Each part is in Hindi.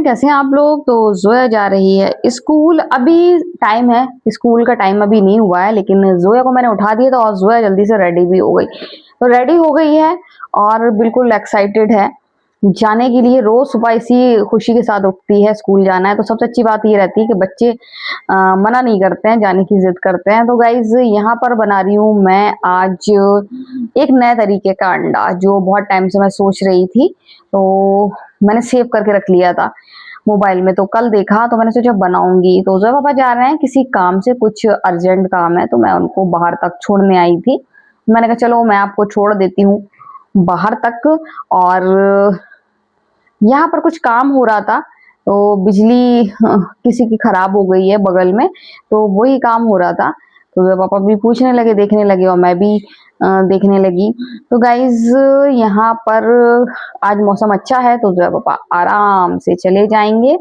फ्रेंड, कैसे हैं आप लोग। तो जोया जा रही है स्कूल। अभी टाइम है, स्कूल का टाइम अभी नहीं हुआ है, लेकिन जोया को मैंने उठा दिया था और जोया जल्दी से रेडी भी हो गई। तो रेडी हो गई है और बिल्कुल एक्साइटेड है जाने के लिए। रोज सुबह इसी खुशी के साथ उठती है, स्कूल जाना है। तो सबसे अच्छी बात ये रहती है कि बच्चे मना नहीं करते हैं, जाने की जिद करते हैं। तो गाइज यहाँ पर बना रही हूँ मैं आज एक नए तरीके का अंडा, जो बहुत टाइम से मैं सोच रही थी। तो मैंने सेव करके रख लिया था मोबाइल में, तो कल देखा तो मैंने सोचा बनाऊंगी। तो जब पापा जा रहे हैं किसी काम से, कुछ अर्जेंट काम है, तो मैं उनको बाहर तक छोड़ने आई थी। मैंने कहा चलो मैं आपको छोड़ देती हूँ बाहर तक। और यहाँ पर कुछ काम हो रहा था, तो बिजली किसी की खराब हो गई है बगल में, तो वही काम हो रहा था। तो जब पापा भी पूछने लगे, देखने लगे, और मैं भी देखने लगी। तो गाइज यहाँ पर आज मौसम अच्छा है, तो जब पापा आराम से चले जाएंगे।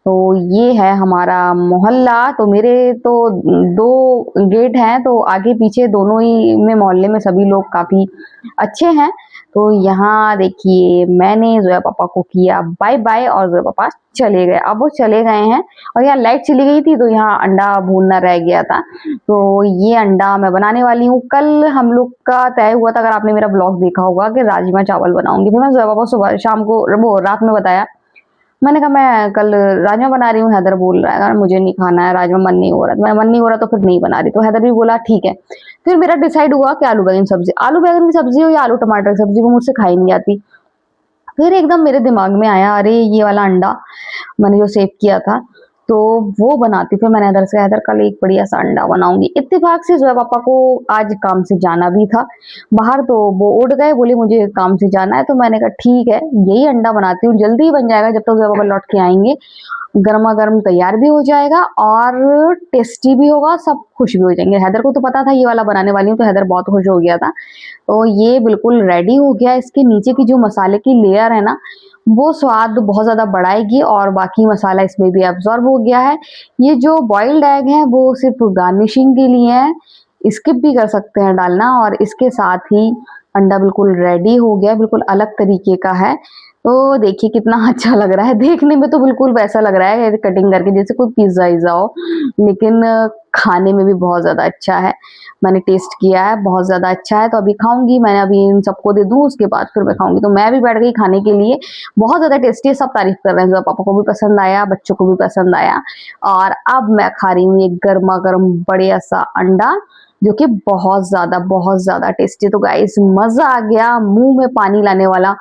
तो ये है हमारा मोहल्ला। तो मेरे तो दो गेट हैं, तो आगे पीछे दोनों ही में मोहल्ले में सभी लोग काफी अच्छे हैं। तो यहाँ देखिए मैंने जोया पापा को किया बाय बाय और जोया पापा चले गए। अब वो चले गए हैं और यहाँ लाइट चली गई थी, तो यहाँ अंडा भूनना रह गया था। तो ये अंडा मैं बनाने वाली हूँ। कल हम लोग का तय हुआ था, अगर आपने मेरा ब्लॉग देखा होगा, कि राजमा चावल बनाऊंगी। फिर मैं जोया पापा सुबह शाम को वो रात में बताया, मैंने कहा मैं कल राजमा बना रही हूँ। हैदर बोल रहा है मुझे नहीं खाना है राजमा, मन नहीं हो रहा। तो मैं मन नहीं हो रहा तो फिर नहीं बना रही। तो हैदर भी बोला ठीक है। फिर मेरा डिसाइड हुआ कि आलू बैंगन सब्जी, आलू बैंगन की सब्जी हो या आलू टमाटर की सब्जी, वो मुझसे खाई नहीं जाती। फिर एकदम मेरे दिमाग में आया, अरे ये वाला अंडा मैंने जो सेव किया था, तो वो बनाती। फिर मैंने हैदर से, हैदर कल एक बढ़िया सा अंडा बनाऊंगी। इत्तेफाक से जो है पापा को आज काम से जाना भी था बाहर, तो वो उठ गए, बोले मुझे काम से जाना है। तो मैंने कहा ठीक है, यही अंडा बनाती हूँ, जल्दी ही बन जाएगा, जब तक जो है पापा लौट के आएंगे गर्मा गर्म तैयार भी हो जाएगा और टेस्टी भी होगा, सब खुश भी हो जाएंगे। हैदर को तो पता था ये वाला बनाने वाली हूँ, तो हैदर बहुत खुश हो गया था। तो ये बिल्कुल रेडी हो गया। इसके नीचे की जो मसाले की लेयर है ना, वो स्वाद बहुत ज्यादा बढ़ाएगी और बाकी मसाला इसमें भी एब्जॉर्ब हो गया है। ये जो बॉइल्ड एग है वो सिर्फ गार्निशिंग के लिए है, स्किप भी कर सकते हैं डालना। और इसके साथ ही अंडा बिल्कुल रेडी हो गया, बिल्कुल अलग तरीके का है। तो देखिए कितना अच्छा लग रहा है, देखने में तो बिल्कुल वैसा लग रहा है कटिंग करके जैसे कोई पिज्जा इज्जा हो, लेकिन खाने में भी बहुत ज्यादा अच्छा है। मैंने टेस्ट किया है, बहुत ज्यादा अच्छा है। तो अभी खाऊंगी, मैंने अभी इन सबको दे दूं, उसके बाद फिर मैं खाऊंगी। तो मैं भी बैठ गई खाने के लिए। बहुत ज्यादा टेस्टी है, सब तारीफ कर रहे हैं। जो पापा को भी पसंद आया, बच्चों को भी पसंद आया। और अब मैं खा रही हूँ एक गर्मा गर्म बढ़िया सा अंडा, जो कि बहुत ज्यादा टेस्टी। तो गाइस मजा आ गया, मुंह में पानी लाने वाला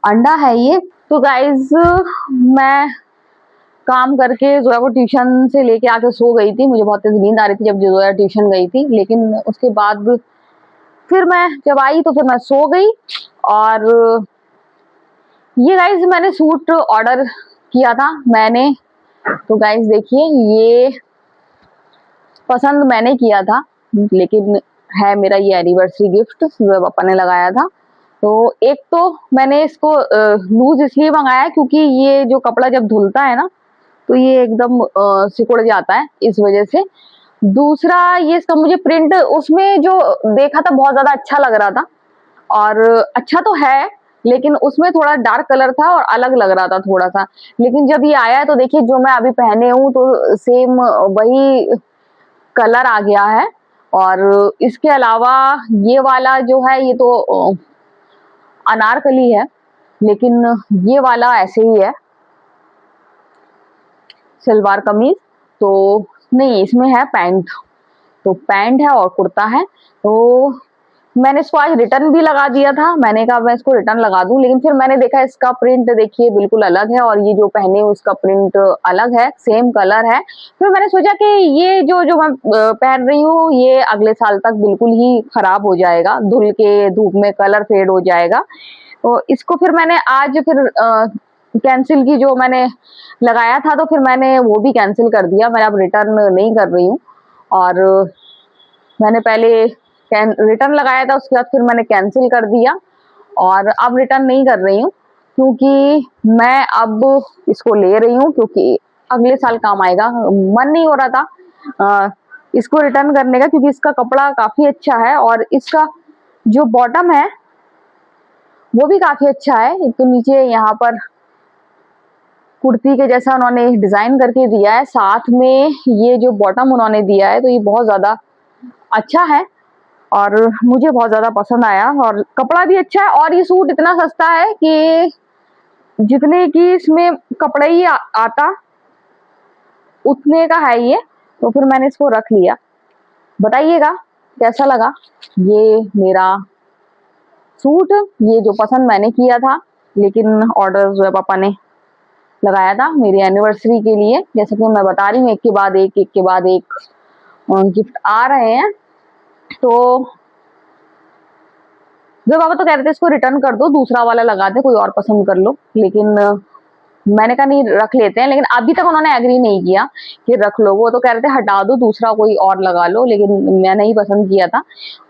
अंडा है ये। तो गाइस मैं काम करके जोया को ट्यूशन से लेके आके सो गई थी। मुझे बहुत तेज नींद आ रही थी जब जोया ट्यूशन गई थी, लेकिन उसके बाद फिर मैं जब आई तो फिर मैं सो गई। और ये गाइस मैंने सूट ऑर्डर किया था मैंने। तो गाइस देखिए, ये पसंद मैंने किया था, लेकिन है मेरा ये एनिवर्सरी गिफ्ट जो पापा ने लगाया था। तो एक तो मैंने इसको लूज इसलिए मंगाया क्योंकि ये जो कपड़ा जब धुलता है ना, तो ये एकदम सिकुड़ जाता है, इस वजह से। दूसरा ये इसका मुझे प्रिंट उसमें जो देखा था बहुत ज्यादा अच्छा लग रहा था, और अच्छा तो है, लेकिन उसमें थोड़ा डार्क कलर था और अलग लग रहा था थोड़ा सा। लेकिन जब ये आया तो देखिए जो मैं अभी पहने हूँ, तो सेम वही कलर आ गया है। और इसके अलावा ये वाला जो है, ये तो अनारकली है, लेकिन ये वाला ऐसे ही है, सलवार कमीज। तो नहीं, इसमें है पैंट, तो पैंट है और कुर्ता है। तो मैंने इसको आज रिटर्न भी लगा दिया था, मैंने कहा मैं इसको रिटर्न लगा दूं, लेकिन फिर मैंने देखा इसका प्रिंट देखिए बिल्कुल अलग है, और ये जो पहने हूं उसका प्रिंट अलग है, सेम कलर है। फिर मैंने सोचा कि ये जो जो मैं पहन रही हूँ, ये अगले साल तक बिल्कुल ही खराब हो जाएगा, धुल के धूप में कलर फेड हो जाएगा। तो इसको फिर मैंने आज फिर कैंसिल की, जो मैंने लगाया था, तो फिर मैंने वो भी कैंसिल कर दिया। मैं अब रिटर्न नहीं कर रही हूँ। और मैंने पहले रिटर्न लगाया था, उसके बाद फिर मैंने कैंसिल कर दिया, और अब रिटर्न नहीं कर रही हूँ, क्योंकि मैं अब इसको ले रही हूँ क्योंकि अगले साल काम आएगा। मन नहीं हो रहा था इसको रिटर्न करने का, क्योंकि इसका कपड़ा काफी अच्छा है और इसका जो बॉटम है वो भी काफी अच्छा है। एक तो नीचे यहाँ पर कुर्ती के जैसा उन्होंने डिजाइन करके दिया है, साथ में ये जो बॉटम उन्होंने दिया है तो ये बहुत ज्यादा अच्छा है और मुझे बहुत ज्यादा पसंद आया और कपड़ा भी अच्छा है। और ये सूट इतना सस्ता है कि जितने की इसमें कपड़ा ही आता उतने का है ये, तो फिर मैंने इसको रख लिया। बताइएगा कैसा लगा ये मेरा सूट, ये जो पसंद मैंने किया था, लेकिन ऑर्डर जो है पापा ने लगाया था मेरी एनिवर्सरी के लिए। जैसे कि मैं बता रही हूँ, एक के बाद एक गिफ्ट आ रहे हैं। तो जो पापा तो कह रहे थे इसको रिटर्न कर दो, दूसरा वाला लगा दे, कोई और पसंद कर लो, लेकिन मैंने कहा नहीं रख लेते हैं। लेकिन अभी तक उन्होंने एग्री नहीं किया कि रख लो, वो तो कह रहे थे हटा दो, दूसरा कोई और लगा लो, लेकिन मैंने ही पसंद किया था।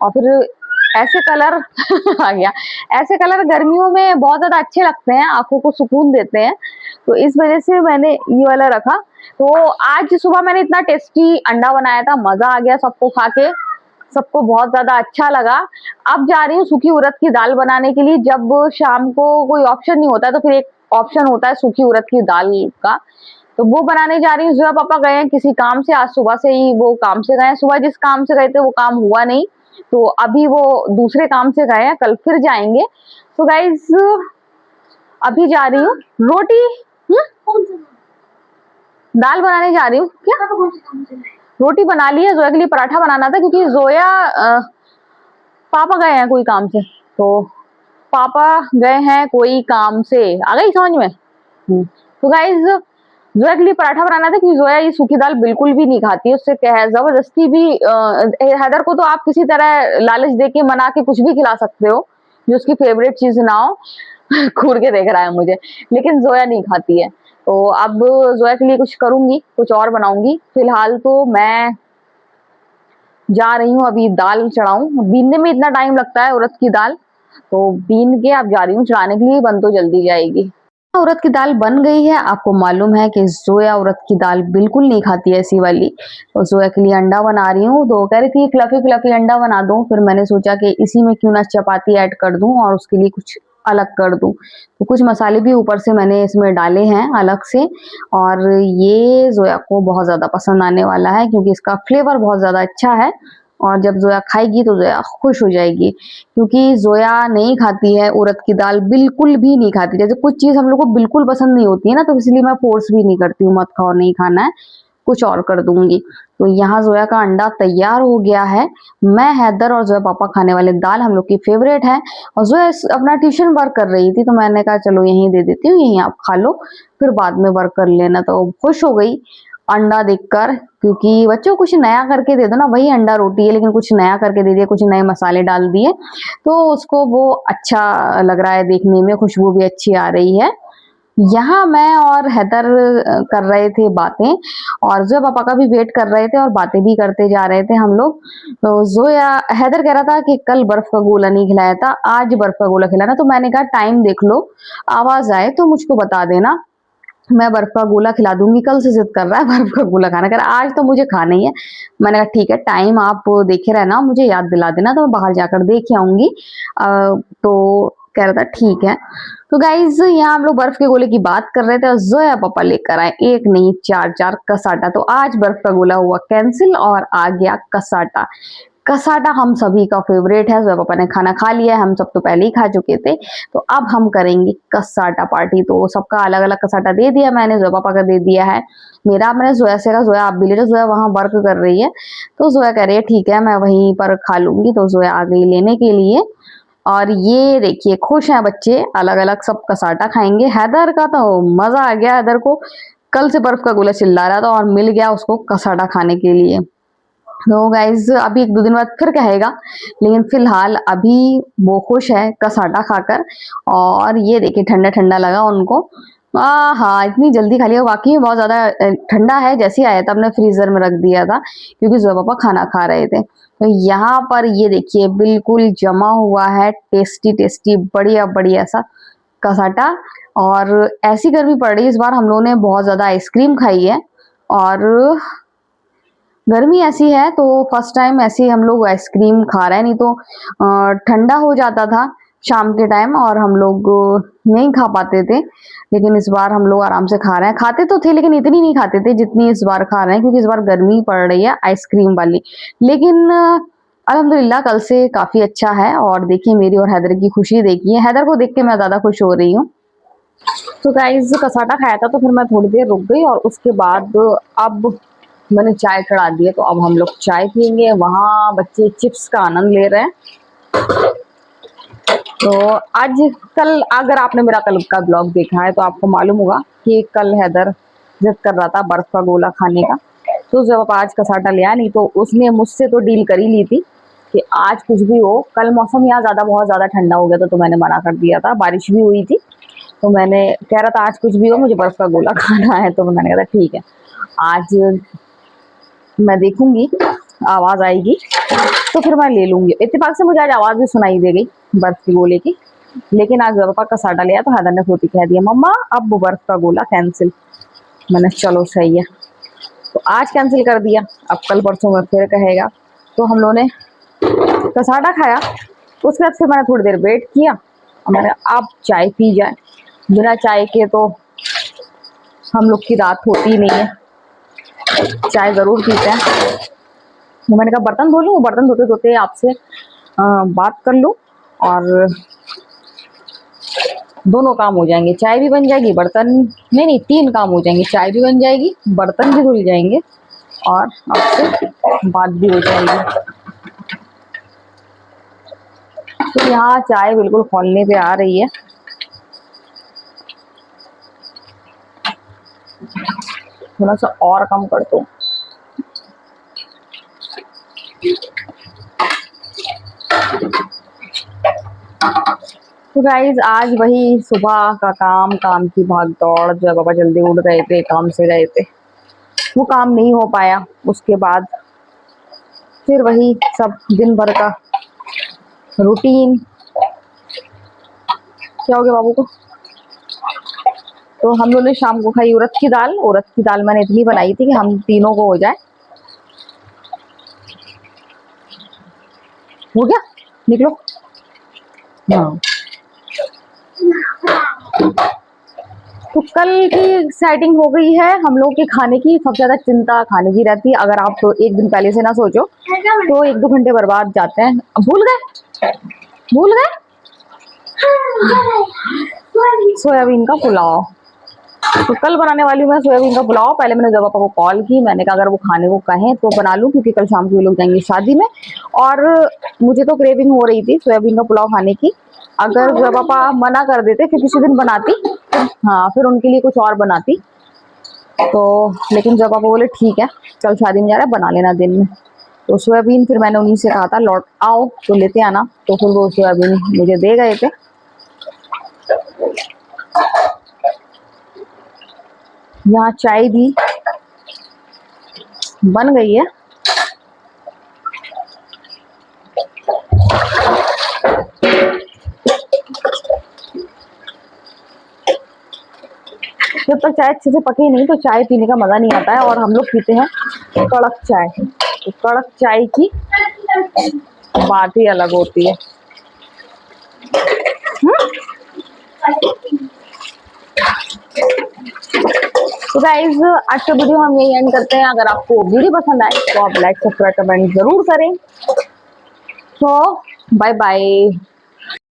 और फिर ऐसे कलर आ गया, ऐसे कलर गर्मियों में बहुत ज्यादा अच्छे लगते हैं, आंखों को सुकून देते हैं, तो इस वजह से मैंने ये वाला रखा। तो आज सुबह मैंने इतना टेस्टी अंडा बनाया था, मजा आ गया सबको खा के, सबको बहुत ज्यादा अच्छा लगा। अब जा रही हूँ सूखी उड़द की दाल बनाने के लिए। जब शाम को कोई ऑप्शन नहीं होता तो फिर एक ऑप्शन होता है सूखी उड़द की दाल का, तो वो बनाने जा रही हूँ। जो पापा गए हैं किसी काम से, आज सुबह से ही वो काम से गए हैं। सुबह जिस काम से गए थे वो काम हुआ नहीं, तो अभी वो दूसरे काम से गए हैं, कल फिर जाएंगे। तो गाइज अभी जा रही हूँ रोटी दाल बनाने जा रही हूँ। क्या रोटी बना ली है, जोया के लिए पराठा बनाना था, क्योंकि जोया पापा गए हैं कोई काम से, तो पापा गए हैं कोई काम से, आ गई समझ में। तो गाइज जोया के लिए पराठा बनाना था, क्योंकि जोया ये सूखी दाल बिल्कुल भी नहीं खाती है। उससे क्या है, जबरदस्ती भी हैदर को तो आप किसी तरह लालच देके मना के कुछ भी खिला सकते हो जो उसकी फेवरेट चीज ना हो। घूर के देख रहा है मुझे, लेकिन जोया नहीं खाती है। तो अब जोया के लिए कुछ करूंगी, कुछ और बनाऊंगी। फिलहाल तो मैं जा रही हूँ अभी दाल चढ़ाऊं, बीनने में इतना टाइम लगता है उड़द की दाल, तो बीन के अब जा रही हूँ चढ़ाने के लिए, बन तो जल्दी जाएगी। उड़द की दाल बन गई है। आपको मालूम है कि जोया उड़द की दाल बिल्कुल नहीं खाती है ऐसी वाली, तो जोया के लिए अंडा बना रही हूँ। तो कह रही थी फ्लफी फ्लफी अंडा बना दूं, फिर मैंने सोचा कि इसी में क्यों ना चपाती ऐड कर दूं और उसके लिए कुछ अलग कर दूं। तो कुछ मसाले भी ऊपर से मैंने इसमें डाले हैं अलग से, और ये जोया को बहुत ज्यादा पसंद आने वाला है, क्योंकि इसका फ्लेवर बहुत ज्यादा अच्छा है। और जब जोया खाएगी तो जोया खुश हो जाएगी, क्योंकि जोया नहीं खाती है उड़द की दाल, बिल्कुल भी नहीं खाती। जैसे कुछ चीज हम लोग को बिल्कुल पसंद नहीं होती है ना, तो इसलिए मैं फोर्स भी नहीं करती हूँ मत खाओ, नहीं खाना है, कुछ और कर दूंगी। तो यहाँ जोया का अंडा तैयार हो गया है। मैं, हैदर और जोया पापा खाने वाले दाल हम लोग की फेवरेट है। और जोया अपना ट्यूशन वर्क कर रही थी, तो मैंने कहा चलो यहीं दे देती हूँ, यहीं आप खा लो, फिर बाद में वर्क कर लेना। तो खुश हो गई अंडा देखकर, क्योंकि बच्चों को कुछ नया करके दे दो ना, वही अंडा रोटी है लेकिन कुछ नया करके दे दिया, कुछ नए मसाले डाल दिए, तो उसको वो अच्छा लग रहा है देखने में, खुशबू भी अच्छी आ रही है। यहाँ मैं और हैदर कर रहे थे बातें, और जोया पापा का भी वेट कर रहे थे और बातें भी करते जा रहे थे हम लोग। तो जोया हैदर कह रहा था कि कल बर्फ का गोला नहीं खिलाया था, आज बर्फ का गोला खिलाना। तो मैंने कहा टाइम देख लो, आवाज आए तो मुझको बता देना, मैं बर्फ का गोला खिला दूंगी। कल से जिद कर रहा है बर्फ का गोला खाना, कह रहा आज तो मुझे खाना ही है। मैंने कहा ठीक है, टाइम आप देखे रहना, मुझे याद दिला देना, तो मैं बाहर जाकर देख आऊंगी। तो कह रहा था ठीक है। तो गाइज यहाँ हम लोग बर्फ के गोले की बात कर रहे थे, और जोया पापा लेकर आए एक नहीं चार चार कसाटा। तो आज बर्फ का गोला हुआ कैंसिल और आ गया कसाटा। कसाटा हम सभी का फेवरेट है। जोया पापा ने खाना खा लिया है, हम सब तो पहले ही खा चुके थे, तो अब हम करेंगे कसाटा पार्टी। तो सबका अलग अलग कसाटा दे दिया मैंने, जोया पापा का दे दिया है, मेरा मैंने जोया से कहा जोया आप भी ले लो, जोया वहां वर्क कर रही है, तो जोया कह रही है ठीक है मैं वहीं पर खा लूंगी। तो जोया आ गई लेने के लिए, और ये देखिए खुश हैं बच्चे, अलग अलग सब कसाटा खाएंगे। हैदर का तो मजा आ गया, हैदर को कल से बर्फ का गोला चिल्ला रहा था और मिल गया उसको कसाटा खाने के लिए। तो गाइज अभी एक दो दिन बाद फिर कहेगा, लेकिन फिलहाल अभी वो खुश है कसाटा खाकर। और ये देखिए ठंडा ठंडा लगा उनको, हाँ इतनी जल्दी खा लिया, वाकई में बहुत ज्यादा ठंडा है। जैसे ही आया था अपने फ्रीजर में रख दिया था, क्योंकि जोया पापा खाना खा रहे थे। तो यहाँ पर ये देखिए बिल्कुल जमा हुआ है टेस्टी टेस्टी बढ़िया बढ़िया सा कसाटा। और ऐसी गर्मी पड़ रही है इस बार, हम लोगों ने बहुत ज्यादा आइसक्रीम खाई है, और गर्मी ऐसी है तो फर्स्ट टाइम ऐसे हम लोग आइसक्रीम खा रहे हैं, नहीं तो ठंडा हो जाता था शाम के टाइम और हम लोग नहीं खा पाते थे, लेकिन इस बार हम लोग आराम से खा रहे हैं। खाते तो थे लेकिन इतनी नहीं खाते थे जितनी इस बार खा रहे हैं, क्योंकि इस बार गर्मी पड़ रही है आइसक्रीम वाली। लेकिन अल्हम्दुलिल्लाह कल से काफ़ी अच्छा है, और देखिए मेरी और हैदर की खुशी देखिए, हैदर को देख के मैं ज़्यादा खुश हो रही हूँ। तो गाइस कसाटा खाया था तो फिर मैं थोड़ी देर रुक गई, और उसके बाद अब मैंने चाय चढ़ा दी है, तो अब हम लोग चाय पियेंगे। वहाँ बच्चे चिप्स का आनंद ले रहे हैं। तो आज कल अगर आपने मेरा कल का ब्लॉग देखा है तो आपको मालूम होगा कि कल हैदर जिद कर रहा था बर्फ का गोला खाने का, तो जब आज कसाटा लिया, नहीं तो उसने मुझसे तो डील कर ही ली थी कि आज कुछ भी हो। कल मौसम यहाँ बहुत ज़्यादा ठंडा हो गया था, तो मैंने मना कर दिया था, बारिश भी हुई थी, तो मैंने कह रहा था आज कुछ भी हो मुझे बर्फ का गोला खाना है, तो मैंने कहा था ठीक है आज मैं देखूंगी आवाज़ आएगी तो फिर मैं ले लूंगी। इत्तेफाक से मुझे आज आवाज़ भी सुनाई दे गई बर्फ के गोले की, लेकिन आज पापा का साटा लिया तो हैदर ने खोटी कह दिया मम्मा अब बर्फ का गोला कैंसिल। मैंने चलो सही है, तो आज कैंसिल कर दिया, अब कल परसों में फिर कहेगा। तो हम लोगों ने कसाटा खाया, उसके बाद फिर मैंने थोड़ी देर वेट किया, और मैंने अब चाय पी जाए, बिना चाय के तो हम लोग की रात होती ही नहीं है, चाय ज़रूर पीते हैं। तो मैंने कहा बर्तन धो लूँ, बर्तन धोते धोते आपसे बात कर लूँ, और दोनों काम हो जाएंगे, चाय भी बन जाएगी, बर्तन नहीं 3 काम हो जाएंगे, चाय भी बन जाएगी, बर्तन भी धुल जाएंगे, और आपसे बात भी हो जाएगी। तो यहाँ चाय बिल्कुल खौलने पे आ रही है। थोड़ा सा और कम कर दो। तो गाइज आज वही सुबह का काम की भाग दौड़, जब पापा जल्दी उठ गए थे, काम से गए थे, वो काम नहीं हो पाया। उसके बाद फिर वही सब दिन भर का रूटीन। क्या हो गया बाबू को? तो हम लोगों ने शाम को खाई उड़द की दाल। उड़द की दाल मैंने इतनी बनाई थी कि हम तीनों को हो जाए। हो गया, निकलो। हाँ, तो कल की सेटिंग हो गई है हम लोग के खाने की। सबसे ज्यादा चिंता खाने की रहती है, अगर आप तो एक दिन पहले से ना सोचो तो 1-2 घंटे बर्बाद जाते हैं। भूल गए सोयाबीन का पुलाव। तो कल बनाने वाली हूँ मैं सोयाबीन का पुलाव। पहले मैंने जब पापा को कॉल की, मैंने कहा अगर वो खाने को कहें तो बना लूँ, क्योंकि कल शाम को ये लोग जाएंगे शादी में, और मुझे तो क्रेविंग हो रही थी सोयाबीन का पुलाव खाने की। अगर जब पापा मना कर देते फिर किसी दिन बनाती, हाँ फिर उनके लिए कुछ और बनाती। तो लेकिन जब पापा बोले ठीक है कल शादी में जा रहा है बना लेना दिन में, तो सोयाबीन फिर मैंने उन्हीं से कहा था लौट आओ तो लेते आना, तो फिर वो सोयाबीन मुझे दे गए थे। यहाँ चाय भी बन गई है। जब तक चाय अच्छे से पकी नहीं तो चाय पीने का मजा नहीं आता है, और हम लोग पीते हैं कड़क चाय। तो कड़क चाय की बात ही अलग होती है। तो गाइज आज का वीडियो हम यही एंड करते हैं। अगर आपको वीडियो पसंद आए तो आप लाइक सब्सक्राइब कमेंट जरूर करें। तो बाय बाय।